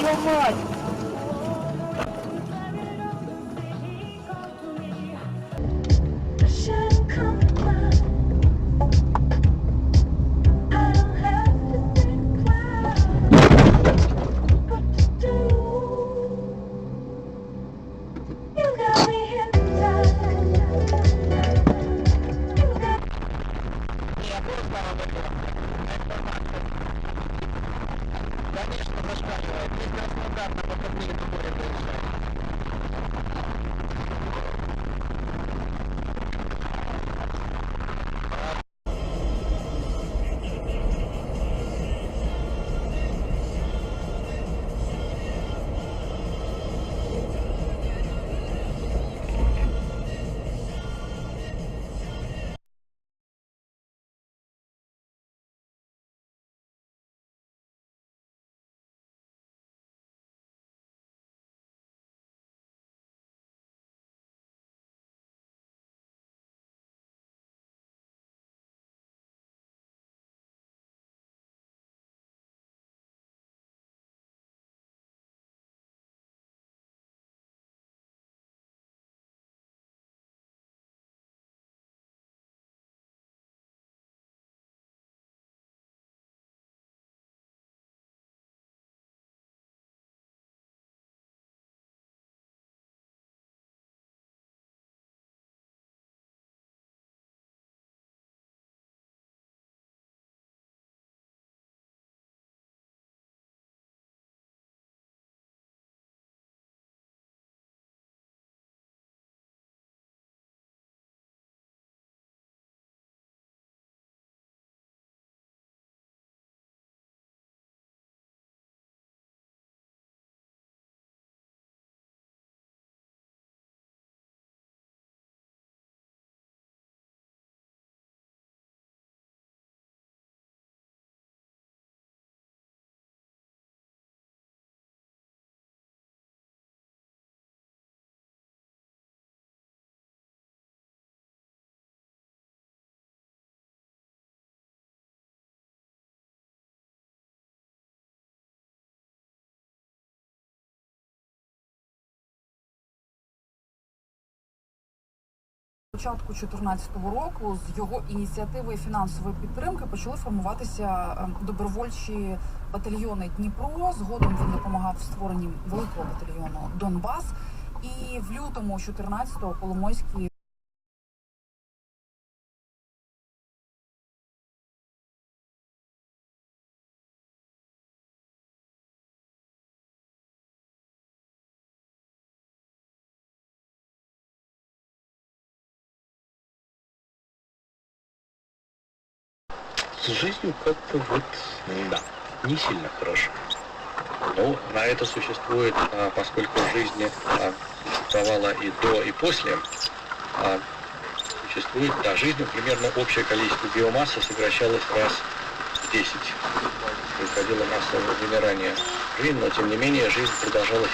твою мать! Конечно, зашкаливает. Есть Краснодар на выходные до моря доезжает. Початку 2014 року з його ініціативи і фінансової підтримки почали формуватися добровольчі батальйони Дніпро. Згодом він допомагав в створенні великого батальйону Донбас. І в лютому 2014-го Коломойський С жизнью как-то вот, да, не сильно хорошо. Но на это существует, поскольку в жизни существовало и до, и после, существует, да, жизнью примерно общее количество биомассы сокращалось раз в 10. Происходило массовое вымирание жизни, но тем не менее жизнь продолжалась.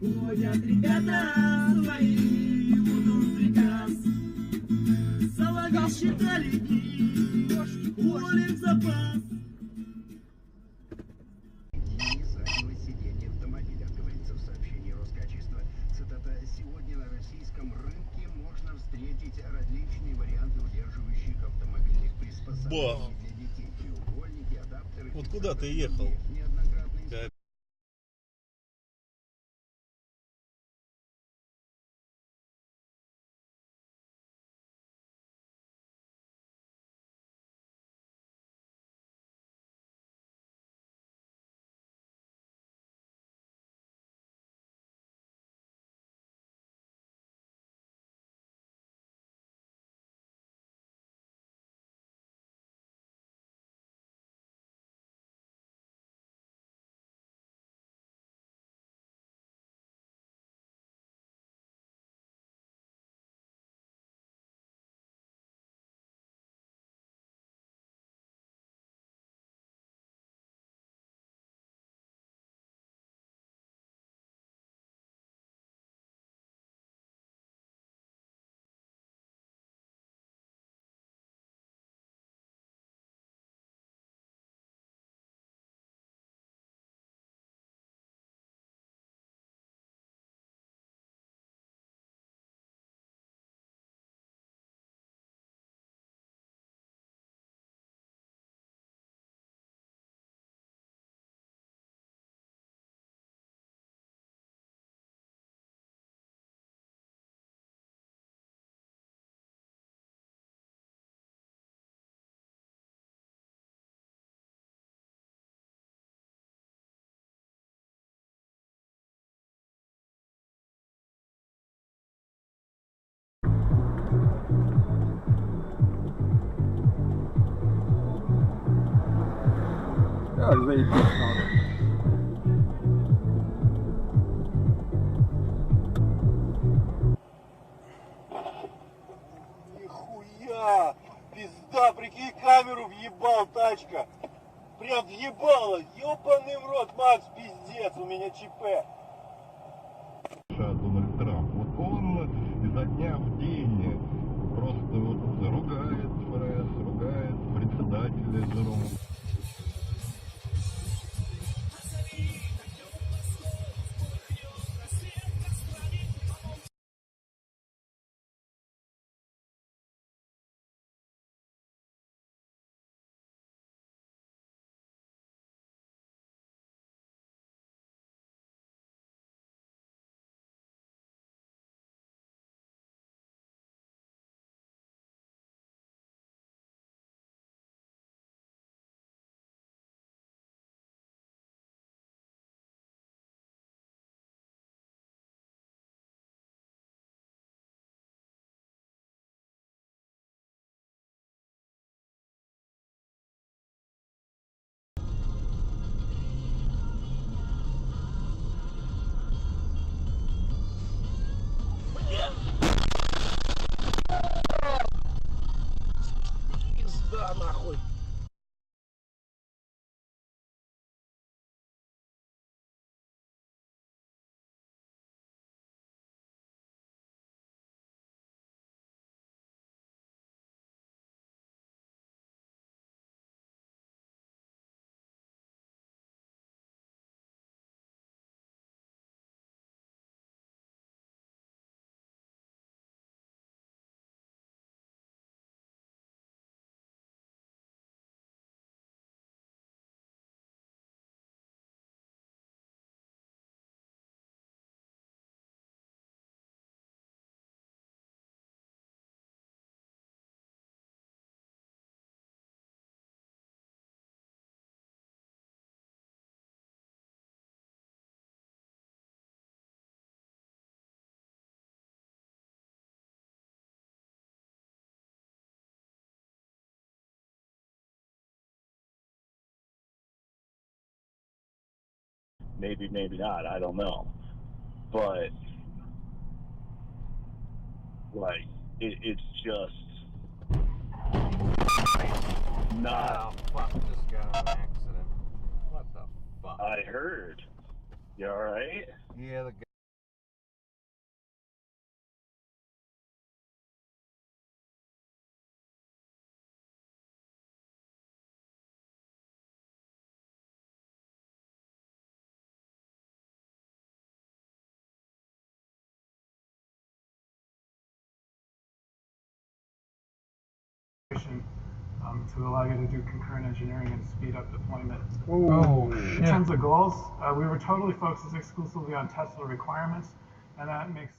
Уходят ребята свои, будут приказ. Соловьи далеки, уволен запас. Заднего сиденья автомобиля, говорится в сообщении Роскачества. Цитата: «Сегодня на российском рынке можно встретить различные варианты удерживающих автомобильных приспособлений для детей, треугольники, адаптеры». Вот куда ты ехал? Неоднократно заебись надо. Нихуя! Пизда, прикинь, камеру въебал тачка. Прям въебала. Ёбаный в рот, Макс, пиздец, у меня ЧП. Дональд Трамп. Вот он изо дня в день просто вот ругает ФРС, ругает председателя Джерома. Пизда, нахуй. Maybe, maybe not. I don't know. But like, it's just not. Oh, fuck, just got in an accident. What the fuck? I heard. You all right? Yeah, the to allow you to do concurrent engineering and speed up deployment. Oh, In shit. terms of goals, we were totally focused exclusively on Tesla requirements, and that makes